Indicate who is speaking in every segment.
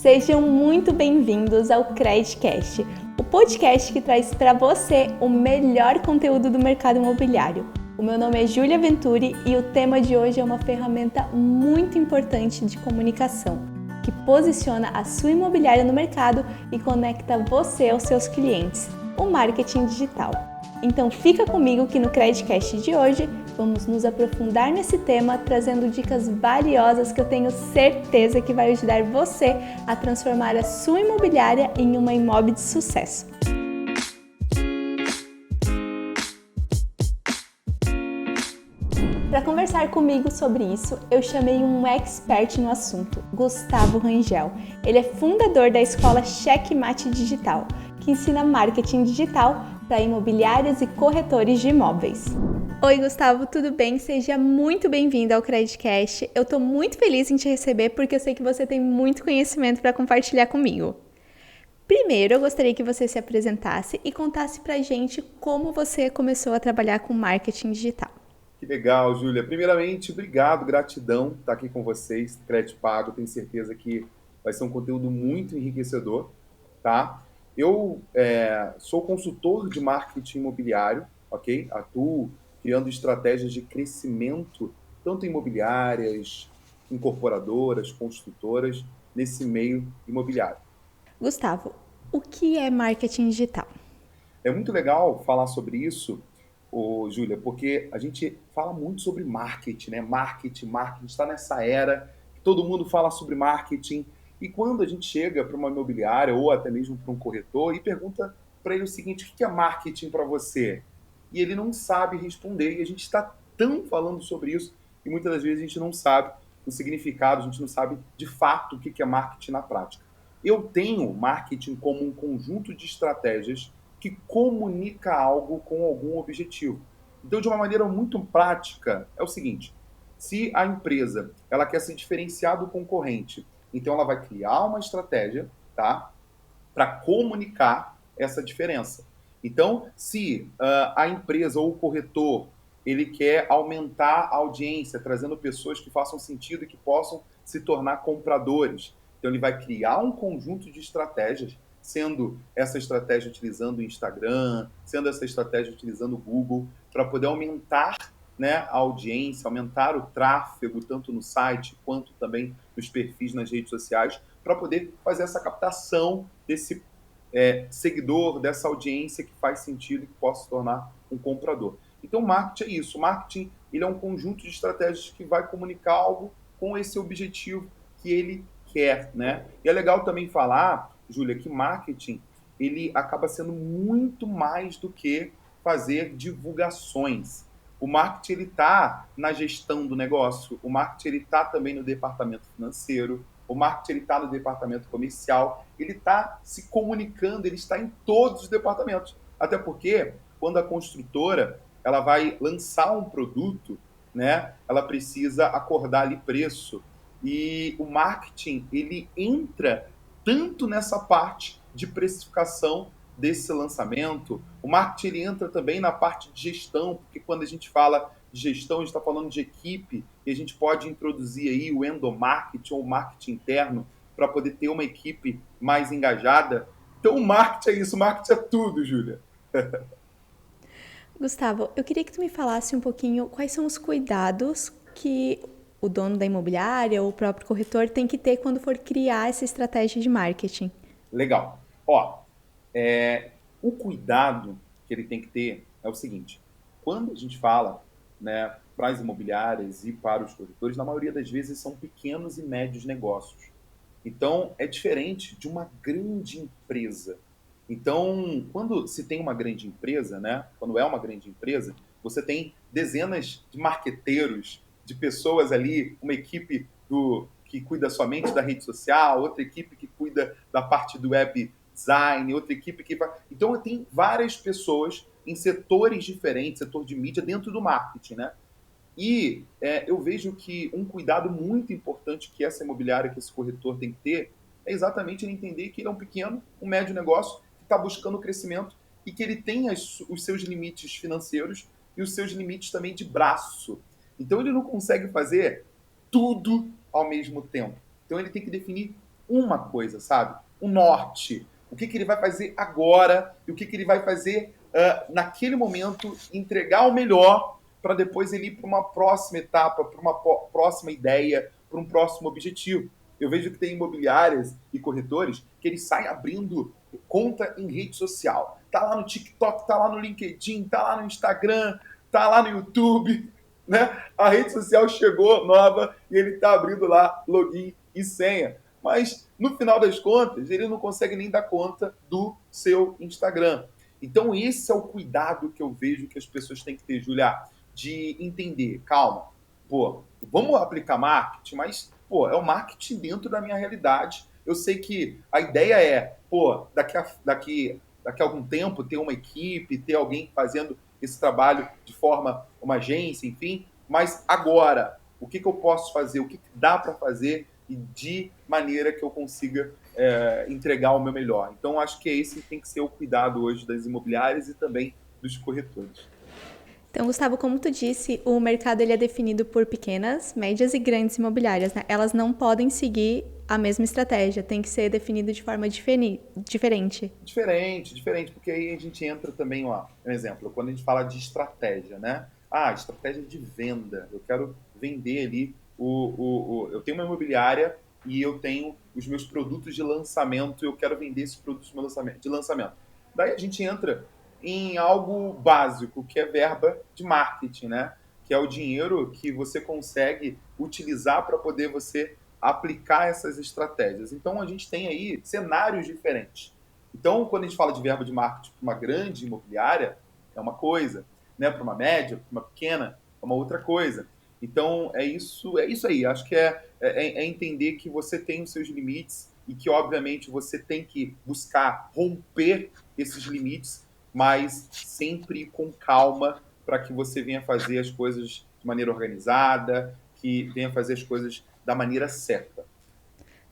Speaker 1: Sejam muito bem-vindos ao Credcast, o podcast que traz para você o melhor conteúdo do mercado imobiliário. O meu nome é Júlia Venturi e o tema de hoje é uma ferramenta muito importante de comunicação, que posiciona a sua imobiliária no mercado e conecta você aos seus clientes, o marketing digital. Então fica comigo que no Credcast de hoje vamos nos aprofundar nesse tema, trazendo dicas valiosas que eu tenho certeza que vai ajudar você a transformar a sua imobiliária em uma imob de sucesso. Para conversar comigo sobre isso, eu chamei um expert no assunto, Gustavo Rangel. Ele é fundador da escola Checkmate Digital, que ensina marketing digital para imobiliários e corretores de imóveis. Oi, Gustavo, tudo bem? Seja muito bem-vindo ao Credcast. Eu estou muito feliz em te receber porque eu sei que você tem muito conhecimento para compartilhar comigo. Primeiro, eu gostaria que você se apresentasse e contasse para a gente como você começou a trabalhar com marketing digital.
Speaker 2: Que legal, Júlia. Primeiramente, obrigado, gratidão por estar aqui com vocês, Crédito Pago. Tenho certeza que vai ser um conteúdo muito enriquecedor, tá? Eu sou consultor de marketing imobiliário, ok? Atuo criando estratégias de crescimento, tanto imobiliárias, incorporadoras, construtoras, nesse meio imobiliário.
Speaker 1: Gustavo, o que é marketing digital?
Speaker 2: É muito legal falar sobre isso, Júlia, porque a gente fala muito sobre marketing, né? Marketing, está nessa era que todo mundo fala sobre marketing. E quando a gente chega para uma imobiliária ou até mesmo para um corretor e pergunta para ele o seguinte: o que é marketing para você? E ele não sabe responder. E a gente está tão falando sobre isso que muitas das vezes a gente não sabe o significado, a gente não sabe de fato o que é marketing na prática. Eu tenho marketing como um conjunto de estratégias que comunica algo com algum objetivo. Então, de uma maneira muito prática, é o seguinte: se a empresa ela quer se diferenciar do concorrente, então ela vai criar uma estratégia, tá, para comunicar essa diferença. Então, se a empresa ou o corretor ele quer aumentar a audiência, trazendo pessoas que façam sentido e que possam se tornar compradores, então ele vai criar um conjunto de estratégias, sendo essa estratégia utilizando o Instagram, sendo essa estratégia utilizando o Google, para poder aumentar, né, a audiência, aumentar o tráfego, tanto no site quanto também nos perfis nas redes sociais, para poder fazer essa captação desse seguidor, dessa audiência que faz sentido e que possa se tornar um comprador. Então, marketing é isso. O marketing ele é um conjunto de estratégias que vai comunicar algo com esse objetivo que ele quer, né? E é legal também falar, Júlia, que marketing ele acaba sendo muito mais do que fazer divulgações. O marketing ele está na gestão do negócio, o marketing ele está também no departamento financeiro, o marketing está no departamento comercial, ele está se comunicando, ele está em todos os departamentos. Até porque, quando a construtora ela vai lançar um produto, né, ela precisa acordar ali preço. E o marketing, ele entra tanto nessa parte de precificação desse lançamento. O marketing ele entra também na parte de gestão, porque quando a gente fala de gestão, a gente está falando de equipe, e a gente pode introduzir aí o endomarketing ou o marketing interno para poder ter uma equipe mais engajada. Então, o marketing é isso, o marketing é tudo, Júlia.
Speaker 1: Gustavo, eu queria que tu me falasse um pouquinho quais são os cuidados que o dono da imobiliária ou o próprio corretor tem que ter quando for criar essa estratégia de marketing.
Speaker 2: Legal. Ó, o cuidado que ele tem que ter é o seguinte: quando a gente fala, né, para as imobiliárias e para os corretores, na maioria das vezes são pequenos e médios negócios. Então, é diferente de uma grande empresa. Então, quando se tem uma grande empresa, né, quando é uma grande empresa, você tem dezenas de marqueteiros, de pessoas ali, uma equipe que cuida somente da rede social, outra equipe que cuida da parte do web design, outra equipe que... Então, tem várias pessoas em setores diferentes, setor de mídia, dentro do marketing, né? E eu vejo que um cuidado muito importante que essa imobiliária, que esse corretor tem que ter, é exatamente ele entender que ele é um pequeno, um médio negócio que está buscando crescimento e que ele tem os seus limites financeiros e os seus limites também de braço. Então ele não consegue fazer tudo ao mesmo tempo. Então ele tem que definir uma coisa, sabe? Um norte. O que ele vai fazer agora e o que ele vai fazer naquele momento, entregar o melhor para depois ele ir para uma próxima etapa, para uma próxima ideia, para um próximo objetivo. Eu vejo que tem imobiliárias e corretores que eles saem abrindo conta em rede social. Tá lá no TikTok, tá lá no LinkedIn, tá lá no Instagram, tá lá no YouTube, né? A rede social chegou nova e ele tá abrindo lá login e senha. Mas, no final das contas, ele não consegue nem dar conta do seu Instagram. Então, esse é o cuidado que eu vejo que as pessoas têm que ter, Julia, de entender. Calma, pô, vamos aplicar marketing, mas, pô, é o marketing dentro da minha realidade. Eu sei que a ideia é, pô, daqui a algum tempo ter uma equipe, ter alguém fazendo esse trabalho de forma, uma agência, enfim, mas agora, o que eu posso fazer, o que dá para fazer e de maneira que eu consiga entregar o meu melhor. Então, acho que esse tem que ser o cuidado hoje das imobiliárias e também dos corretores.
Speaker 1: Então, Gustavo, como tu disse, o mercado ele é definido por pequenas, médias e grandes imobiliárias, né? Elas não podem seguir a mesma estratégia, tem que ser definido de forma diferente.
Speaker 2: Diferente, porque aí a gente entra também, ó, um exemplo, quando a gente fala de estratégia, né? Ah, estratégia de venda. Eu quero vender ali eu tenho uma imobiliária e eu tenho os meus produtos de lançamento, eu quero vender esses produtos de lançamento. Daí a gente entra em algo básico, que é verba de marketing, né? Que é o dinheiro que você consegue utilizar para poder você aplicar essas estratégias. Então, a gente tem aí cenários diferentes. Então, quando a gente fala de verba de marketing para uma grande imobiliária, é uma coisa, né? Para uma média, para uma pequena, é uma outra coisa. Então, é isso aí. Acho que é entender que você tem os seus limites e que, obviamente, você tem que buscar romper esses limites, mas sempre com calma para que você venha fazer as coisas de maneira organizada, que venha fazer as coisas da maneira certa.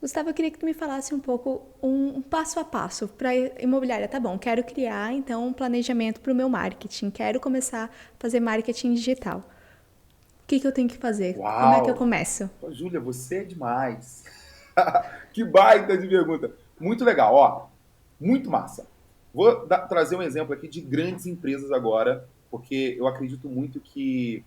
Speaker 1: Gustavo, eu queria que tu me falasse um pouco um passo a passo para imobiliária. Tá bom, quero criar então um planejamento para o meu marketing, quero começar a fazer marketing digital. O que eu tenho que fazer? Como é que eu
Speaker 2: Uau!
Speaker 1: começo?
Speaker 2: Ô, Júlia, você é demais. Que baita de pergunta. Muito legal, ó. Muito massa. Vou trazer um exemplo aqui de grandes empresas agora, porque eu acredito muito que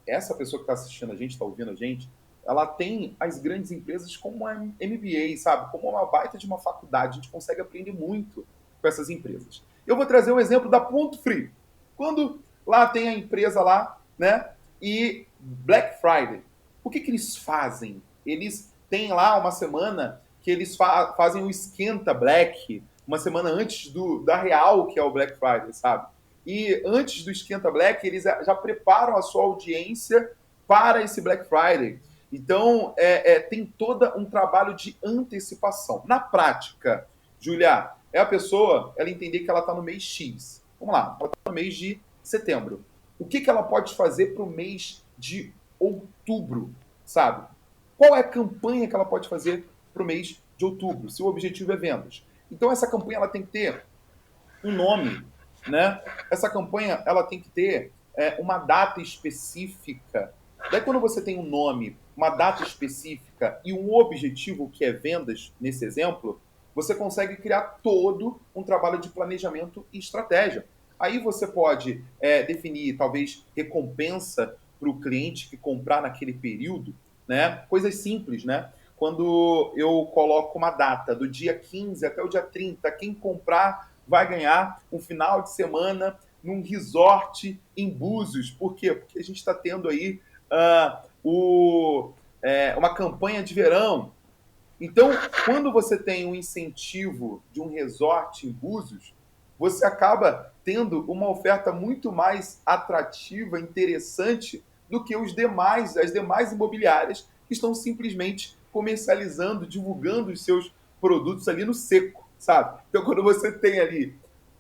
Speaker 2: essa pessoa que está assistindo a gente, está ouvindo a gente, ela tem as grandes empresas como uma MBA, sabe? Como uma baita de uma faculdade. A gente consegue aprender muito com essas empresas. Eu vou trazer um exemplo da Ponto Frio. Quando lá tem a empresa lá, né? E Black Friday. O que eles fazem? Eles têm lá uma semana que eles fazem o Esquenta Black, uma semana antes da real, que é o Black Friday, sabe? E antes do Esquenta Black, eles já preparam a sua audiência para esse Black Friday. Então, tem todo um trabalho de antecipação. Na prática, Julia, é a pessoa ela entender que ela está no mês X. Vamos lá, ela está no mês de setembro. O que ela pode fazer para o mês de outubro, sabe? Qual é a campanha que ela pode fazer para o mês de outubro, se o objetivo é vendas? Então, essa campanha ela tem que ter um nome, né? Essa campanha ela tem que ter uma data específica. Daí, quando você tem um nome, uma data específica e um objetivo que é vendas, nesse exemplo, você consegue criar todo um trabalho de planejamento e estratégia. Aí você pode definir, talvez, recompensa para o cliente que comprar naquele período, né? Coisas simples, né? Quando eu coloco uma data do dia 15 até o dia 30, quem comprar vai ganhar um final de semana num resort em Búzios. Por quê? Porque a gente está tendo aí uma campanha de verão. Então, quando você tem um incentivo de um resort em Búzios, você acaba tendo uma oferta muito mais atrativa, interessante, do que as demais imobiliárias que estão simplesmente comercializando, divulgando os seus produtos ali no seco, sabe? Então, quando você tem ali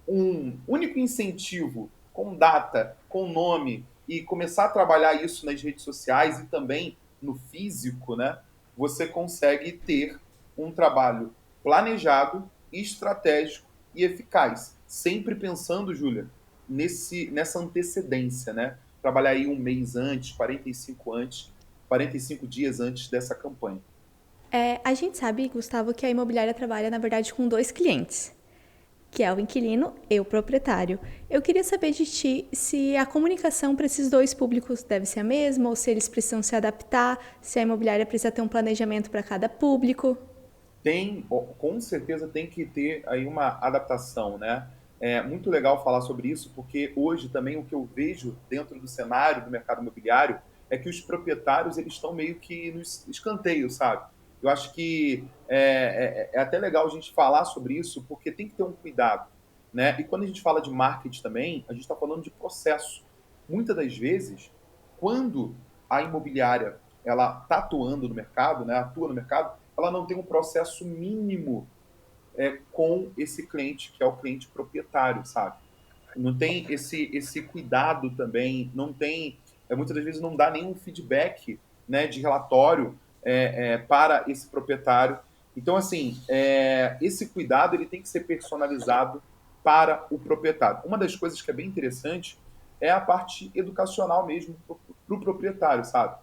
Speaker 2: um único incentivo com data, com nome, e começar a trabalhar isso nas redes sociais e também no físico, né? Você consegue ter um trabalho planejado, estratégico e eficaz. Sempre pensando, Júlia, nessa antecedência, né? Trabalhar aí um mês antes, 45 dias antes dessa campanha.
Speaker 1: A gente sabe, Gustavo, que a imobiliária trabalha, na verdade, com dois clientes, que é o inquilino e o proprietário. Eu queria saber de ti se a comunicação para esses dois públicos deve ser a mesma, ou se eles precisam se adaptar, se a imobiliária precisa ter um planejamento para cada público.
Speaker 2: Com certeza tem que ter aí uma adaptação, né? É muito legal falar sobre isso, porque hoje também o que eu vejo dentro do cenário do mercado imobiliário é que os proprietários eles estão meio que no escanteio, sabe? Eu acho que é até legal a gente falar sobre isso, porque tem que ter um cuidado, né? E quando a gente fala de marketing também, a gente está falando de processo. Muitas das vezes, quando a imobiliária ela está atuando no mercado, né? Atua no mercado, ela não tem um processo mínimo com esse cliente, que é o cliente proprietário, sabe? Não tem esse cuidado também, não tem, muitas das vezes não dá nenhum feedback, né, de relatório para esse proprietário. Então, assim, esse cuidado ele tem que ser personalizado para o proprietário. Uma das coisas que é bem interessante é a parte educacional mesmo para o proprietário, sabe?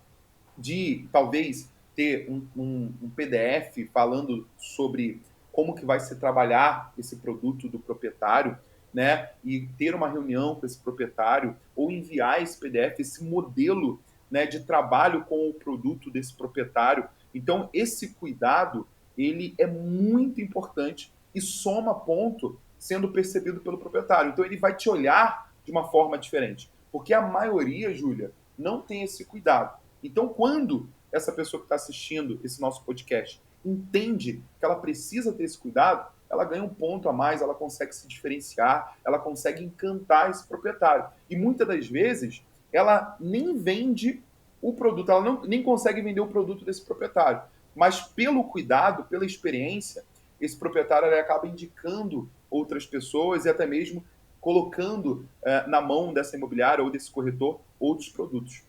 Speaker 2: De talvez ter um PDF falando sobre como que vai se trabalhar esse produto do proprietário, né? E ter uma reunião com esse proprietário ou enviar esse PDF, esse modelo, né, de trabalho com o produto desse proprietário. Então, esse cuidado, ele é muito importante e soma ponto sendo percebido pelo proprietário. Então, ele vai te olhar de uma forma diferente. Porque a maioria, Júlia, não tem esse cuidado. Então, quando essa pessoa que está assistindo esse nosso podcast entende que ela precisa ter esse cuidado, ela ganha um ponto a mais, ela consegue se diferenciar, ela consegue encantar esse proprietário. E muitas das vezes, ela nem vende o produto, ela nem consegue vender o produto desse proprietário. Mas pelo cuidado, pela experiência, esse proprietário ele acaba indicando outras pessoas e até mesmo colocando na mão dessa imobiliária ou desse corretor outros produtos.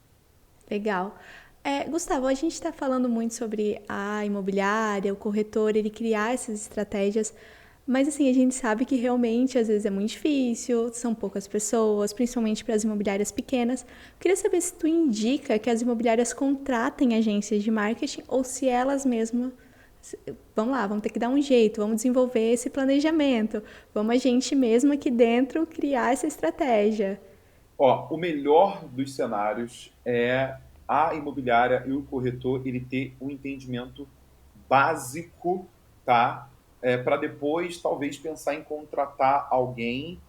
Speaker 1: Legal. Gustavo, a gente está falando muito sobre a imobiliária, o corretor, ele criar essas estratégias, mas assim, a gente sabe que realmente às vezes é muito difícil, são poucas pessoas, principalmente para as imobiliárias pequenas. Queria saber se tu indica que as imobiliárias contratem agências de marketing ou se elas mesmas, vamos lá, vamos ter que dar um jeito, vamos desenvolver esse planejamento, vamos a gente mesmo aqui dentro criar essa estratégia.
Speaker 2: Ó, o melhor dos cenários é a imobiliária e o corretor ele ter um entendimento básico, tá? Para depois talvez pensar em contratar alguém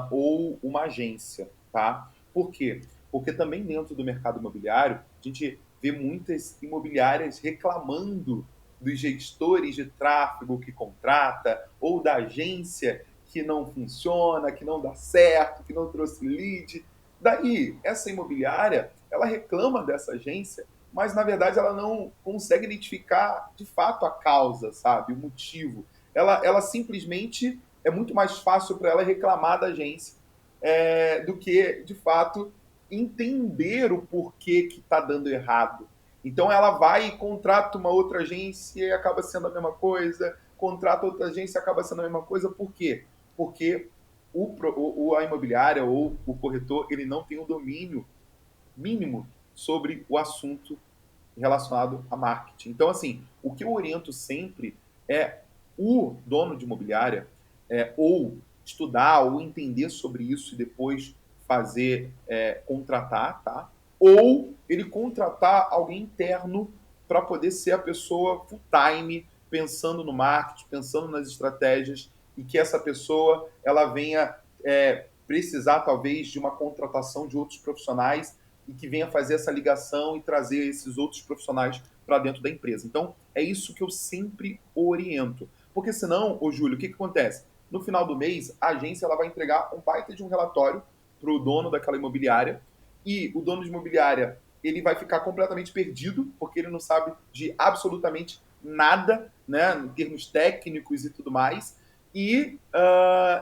Speaker 2: ou uma agência, tá? Por quê? Porque também dentro do mercado imobiliário a gente vê muitas imobiliárias reclamando dos gestores de tráfego que contrata ou da agência que não funciona, que não dá certo, que não trouxe lead. Daí, essa imobiliária, ela reclama dessa agência, mas na verdade ela não consegue identificar de fato a causa, sabe? O motivo. Ela simplesmente é muito mais fácil para ela reclamar da agência do que, de fato, entender o porquê que está dando errado. Então ela vai e contrata uma outra agência e acaba sendo a mesma coisa, contrata outra agência e acaba sendo a mesma coisa. Por quê? Porque a imobiliária ou o corretor ele não tem o domínio mínimo sobre o assunto relacionado a marketing. Então, assim, o que eu oriento sempre é o dono de imobiliária ou estudar ou entender sobre isso e depois fazer, contratar, tá? Ou ele contratar alguém interno para poder ser a pessoa full time, pensando no marketing, pensando nas estratégias e que essa pessoa ela venha precisar talvez de uma contratação de outros profissionais e que venha fazer essa ligação e trazer esses outros profissionais para dentro da empresa. Então, é isso que eu sempre oriento. Porque senão, ô Júlio, o que acontece? No final do mês, a agência ela vai entregar um baita de um relatório para o dono daquela imobiliária e o dono de imobiliária ele vai ficar completamente perdido porque ele não sabe de absolutamente nada, né, em termos técnicos e tudo mais, e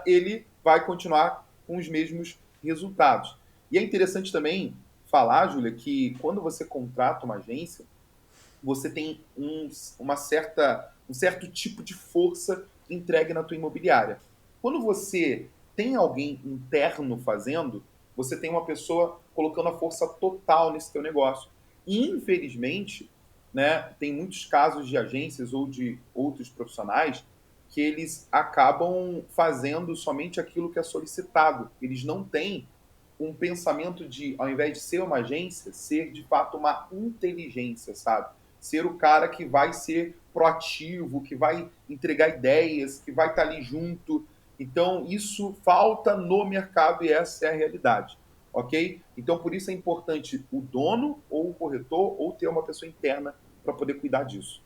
Speaker 2: ele vai continuar com os mesmos resultados. E é interessante também falar, Júlia, que quando você contrata uma agência, você tem um certo tipo de força entregue na tua imobiliária. Quando você tem alguém interno fazendo, você tem uma pessoa colocando a força total nesse teu negócio. E, infelizmente, né? Tem muitos casos de agências ou de outros profissionais que eles acabam fazendo somente aquilo que é solicitado. Eles não têm um pensamento de, ao invés de ser uma agência, ser de fato uma inteligência, sabe? Ser o cara que vai ser proativo, que vai entregar ideias, que vai estar ali junto. Então, isso falta no mercado e essa é a realidade, ok? Então, por isso é importante o dono ou o corretor ou ter uma pessoa interna para poder cuidar disso.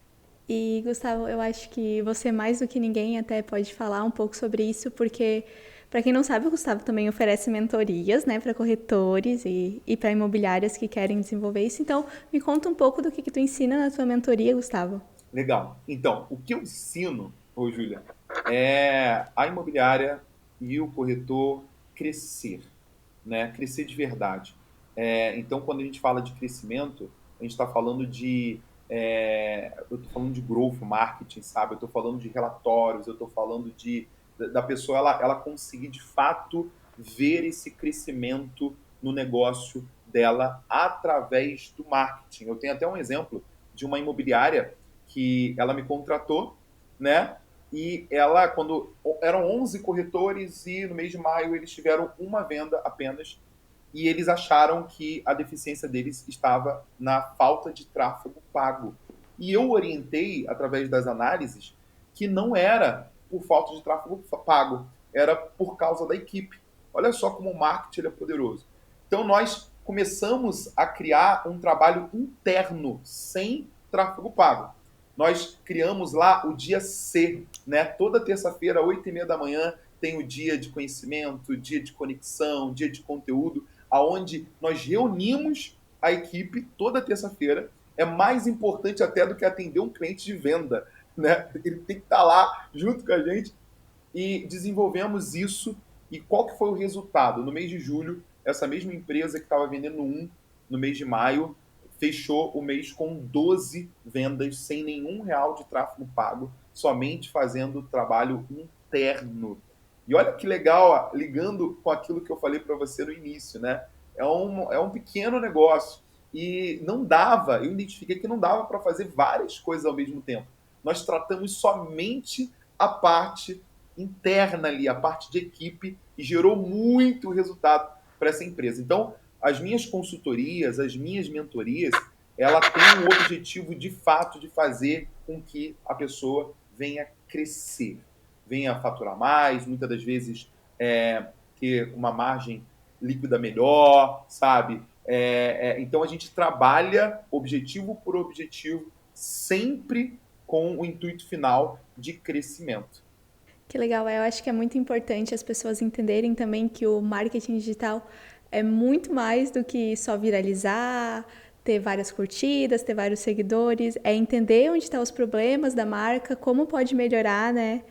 Speaker 1: E, Gustavo, eu acho que você, mais do que ninguém, até pode falar um pouco sobre isso, porque, para quem não sabe, o Gustavo também oferece mentorias, né, para corretores e para imobiliárias que querem desenvolver isso. Então, me conta um pouco do que tu ensina na tua mentoria, Gustavo.
Speaker 2: Legal. Então, o que eu ensino, ô Júlia, é a imobiliária e o corretor crescer, né? Crescer de verdade. Então, quando a gente fala de crescimento, a gente está falando de. Eu estou falando de growth marketing, sabe? Eu estou falando de relatórios, eu estou falando da pessoa ela conseguir de fato ver esse crescimento no negócio dela através do marketing. Eu tenho até um exemplo de uma imobiliária que ela me contratou, né? E ela, quando eram 11 corretores e no mês de maio eles tiveram uma venda apenas e eles acharam que a deficiência deles estava na falta de tráfego pago. E eu orientei, através das análises, que não era por falta de tráfego pago, era por causa da equipe. Olha só como o marketing ele é poderoso. Então nós começamos a criar um trabalho interno sem tráfego pago. Nós criamos lá o dia C, né? Toda terça-feira, 8h30 da manhã, tem o dia de conhecimento, dia de conexão, dia de conteúdo, aonde nós reunimos a equipe toda terça-feira. É mais importante até do que atender um cliente de venda, né? Ele tem que estar lá junto com a gente e desenvolvemos isso. E qual que foi o resultado? No mês de julho, essa mesma empresa que estava vendendo no mês de maio fechou o mês com 12 vendas sem nenhum real de tráfego pago, somente fazendo trabalho interno. E olha que legal, ligando com aquilo que eu falei para você no início, né? É um pequeno negócio. E não dava, eu identifiquei que não dava para fazer várias coisas ao mesmo tempo. Nós tratamos somente a parte interna ali, a parte de equipe, e gerou muito resultado para essa empresa. Então, as minhas consultorias, as minhas mentorias, ela tem um objetivo de fato de fazer com que a pessoa venha crescer, venha faturar mais, muitas das vezes ter uma margem líquida melhor, sabe? Então a gente trabalha objetivo por objetivo, sempre com o intuito final de crescimento.
Speaker 1: Que legal, eu acho que é muito importante as pessoas entenderem também que o marketing digital é muito mais do que só viralizar, ter várias curtidas, ter vários seguidores, é entender onde estão os problemas da marca, como pode melhorar, né?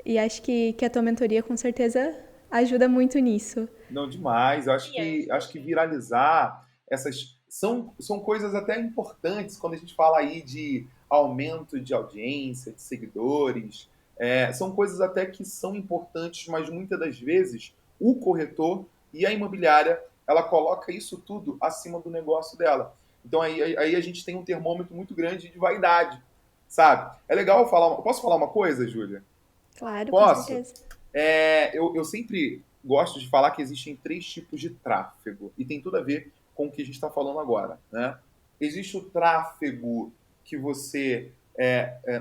Speaker 1: E acho que a tua mentoria com certeza ajuda muito nisso.
Speaker 2: Não, demais. Eu acho que viralizar são coisas até importantes quando a gente fala aí de aumento de audiência, de seguidores. São coisas até que são importantes, mas muitas das vezes o corretor e a imobiliária ela coloca isso tudo acima do negócio dela. Então aí a gente tem um termômetro muito grande de vaidade, sabe? É legal falar. Posso falar uma coisa, Júlia?
Speaker 1: Claro, com
Speaker 2: Posso?
Speaker 1: certeza.
Speaker 2: Eu sempre gosto de falar que existem três tipos de tráfego e tem tudo a ver com o que a gente está falando agora, né? Existe o tráfego que você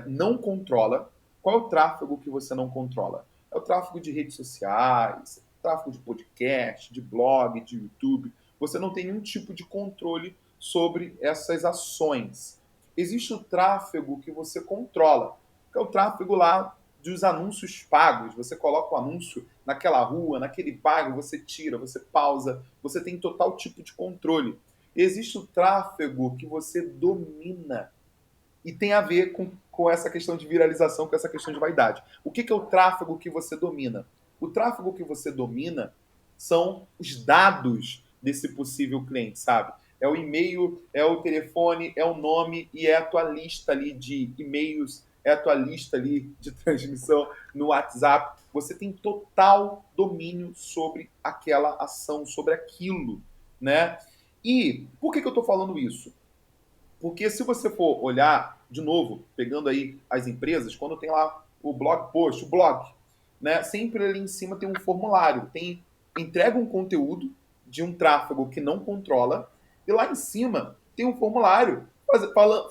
Speaker 2: não controla. Qual é o tráfego que você não controla? É o tráfego de redes sociais, tráfego de podcast, de blog, de YouTube. Você não tem nenhum tipo de controle sobre essas ações. Existe o tráfego que você controla, que é o tráfego lá dos anúncios pagos. Você coloca o anúncio naquela rua, naquele bairro, você tira, você pausa, você tem total tipo de controle. Existe o tráfego que você domina e tem a ver com essa questão de viralização, com essa questão de vaidade. O que é o tráfego que você domina? O tráfego que você domina são os dados desse possível cliente, sabe? É o e-mail, é o telefone, é o nome e é a tua lista ali de e-mails, é a tua lista ali de transmissão no WhatsApp. Você tem total domínio sobre aquela ação, sobre aquilo, né? E por que eu estou falando isso? Porque se você for olhar, de novo, pegando aí as empresas, quando tem lá o blog post, o blog, né? Sempre ali em cima tem um formulário, entrega um conteúdo de um tráfego que não controla, e lá em cima tem um formulário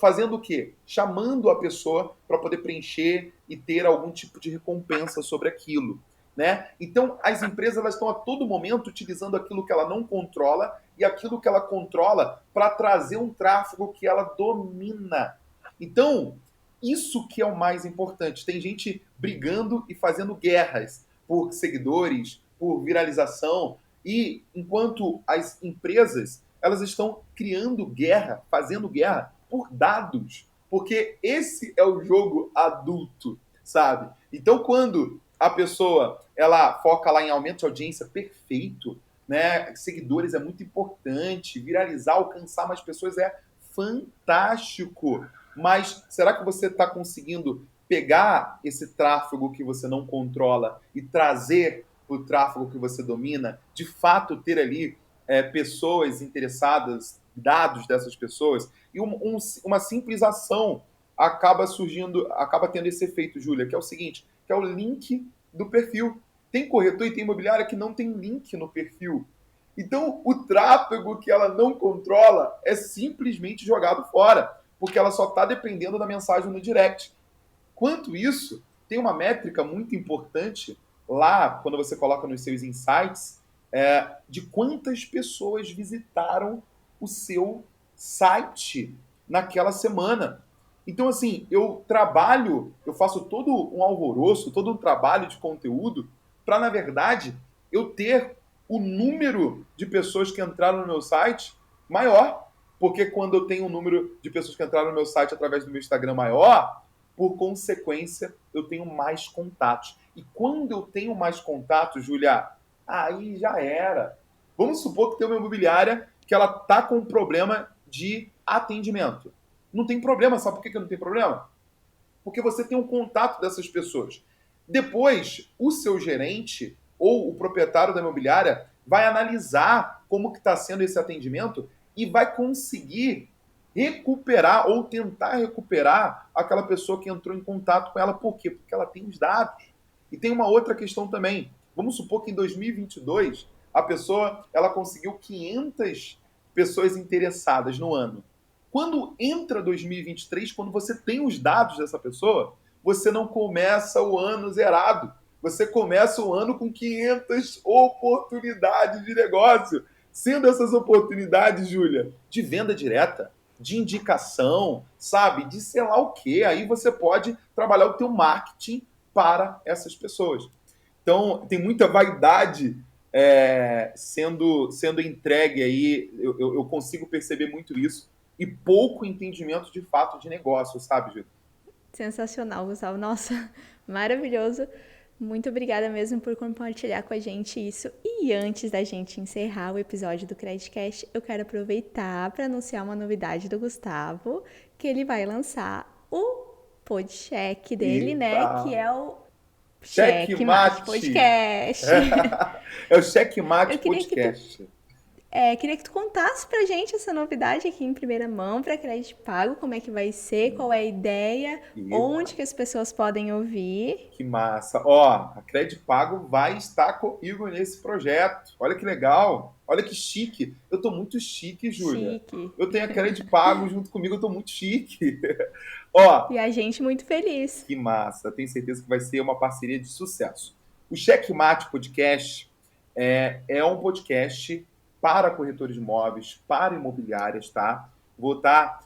Speaker 2: fazendo o quê? Chamando a pessoa para poder preencher e ter algum tipo de recompensa sobre aquilo. Né? Então, as empresas elas estão a todo momento utilizando aquilo que ela não controla e aquilo que ela controla para trazer um tráfego que ela domina. Então, isso que é o mais importante. Tem gente brigando e fazendo guerras por seguidores, por viralização, e enquanto as empresas elas estão criando guerra, fazendo guerra por dados, porque esse é o jogo adulto, sabe? Então, quando a pessoa ela foca lá em aumento de audiência, perfeito, né? Seguidores é muito importante, viralizar, alcançar mais pessoas é fantástico. Mas será que você está conseguindo pegar esse tráfego que você não controla e trazer para o tráfego que você domina? De fato, ter ali pessoas interessadas, dados dessas pessoas, e uma simples ação acaba surgindo, acaba tendo esse efeito, Júlia, que é o seguinte, que é o link do perfil. Tem corretor e tem imobiliária que não tem link no perfil. Então, o tráfego que ela não controla é simplesmente jogado fora, porque ela só está dependendo da mensagem no direct. Quanto isso, tem uma métrica muito importante lá, quando você coloca nos seus insights, de quantas pessoas visitaram o seu site naquela semana. Então, assim, eu faço todo um alvoroço, todo um trabalho de conteúdo para, na verdade, eu ter o número de pessoas que entraram no meu site maior. Porque quando eu tenho um número de pessoas que entraram no meu site através do meu Instagram maior, por consequência, eu tenho mais contatos. E quando eu tenho mais contatos, Julia, aí já era. Vamos supor que tem uma imobiliária que ela tá com um problema de atendimento. Não tem problema, sabe por que não tem problema? Porque você tem um contato dessas pessoas. Depois, o seu gerente ou o proprietário da imobiliária vai analisar como que está sendo esse atendimento e vai conseguir recuperar ou tentar recuperar aquela pessoa que entrou em contato com ela. Por quê? Porque ela tem os dados. E tem uma outra questão também. Vamos supor que em 2022 a pessoa ela conseguiu 500 pessoas interessadas no ano. Quando entra 2023, quando você tem os dados dessa pessoa, você não começa o ano zerado. Você começa o ano com 500 oportunidades de negócio. Sendo essas oportunidades, Júlia, de venda direta, de indicação, sabe? De sei lá o quê. Aí você pode trabalhar o teu marketing para essas pessoas. Então, tem muita vaidade sendo entregue aí. Eu consigo perceber muito isso. E pouco entendimento de fato de negócio, sabe, Júlia?
Speaker 1: Sensacional, Gustavo. Nossa, maravilhoso. Muito obrigada mesmo por compartilhar com a gente isso. E antes da gente encerrar o episódio do Creditcast, eu quero aproveitar para anunciar uma novidade do Gustavo, que ele vai lançar o podcheck dele, né? Que é o Checkmate
Speaker 2: Checkmate!
Speaker 1: Podcast.
Speaker 2: É o Checkmate
Speaker 1: Eu queria que tu
Speaker 2: Podcast.
Speaker 1: Queria que tu contasse pra gente essa novidade aqui em primeira mão para Crédito Pago, como é que vai ser, qual é a ideia, onde que as pessoas podem ouvir.
Speaker 2: Que massa. Ó, a Crédito Pago vai estar comigo nesse projeto. Olha que legal. Olha que chique. Eu tô muito chique, Júlia.
Speaker 1: Chique.
Speaker 2: Eu tenho a Crédito Pago junto comigo, eu tô muito chique. Ó,
Speaker 1: E a gente muito feliz.
Speaker 2: que massa. Tenho certeza que vai ser uma parceria de sucesso. O Checkmate Podcast é um podcast para corretores de imóveis, para imobiliárias, tá? Vou estar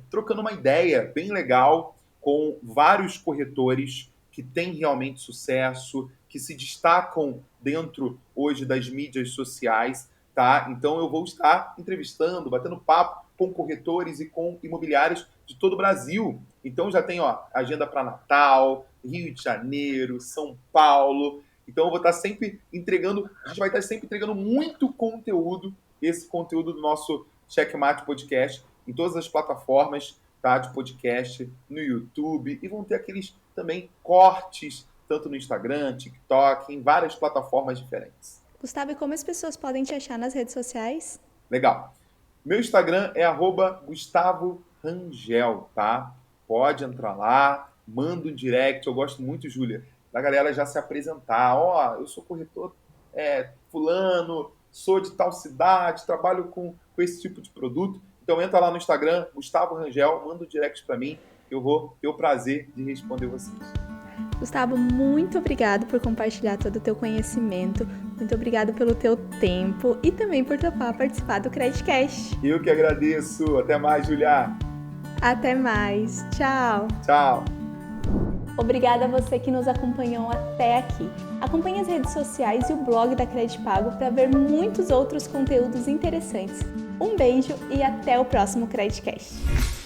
Speaker 2: trocando uma ideia bem legal com vários corretores que têm realmente sucesso, que se destacam dentro hoje das mídias sociais, tá? Então eu vou estar entrevistando, batendo papo com corretores e com imobiliários de todo o Brasil. Então já tem agenda para Natal, Rio de Janeiro, São Paulo. Então eu vou estar sempre entregando, a gente vai estar sempre entregando muito conteúdo, esse conteúdo do nosso Checkmate Podcast, em todas as plataformas, tá, de podcast, no YouTube, e vão ter aqueles também cortes, tanto no Instagram, TikTok, em várias plataformas diferentes.
Speaker 1: Gustavo, e como as pessoas podem te achar nas redes sociais?
Speaker 2: Legal. Meu Instagram é @Gustavo Rangel, tá? Pode entrar lá, manda um direct. Eu gosto muito, Júlia, da galera já se apresentar. Ó, eu sou corretor fulano, sou de tal cidade, trabalho com esse tipo de produto. Então entra lá no Instagram, Gustavo Rangel, manda um direct para mim, que eu vou ter o prazer de responder vocês.
Speaker 1: Gustavo, muito obrigado por compartilhar todo o teu conhecimento, muito obrigado pelo teu tempo e também por topar participar do CredCast.
Speaker 2: Eu que agradeço. Até mais, Julia.
Speaker 1: Até mais. Tchau.
Speaker 2: Tchau.
Speaker 1: Obrigada a você que nos acompanhou até aqui. Acompanhe as redes sociais e o blog da CredPago para ver muitos outros conteúdos interessantes. Um beijo e até o próximo CredCast.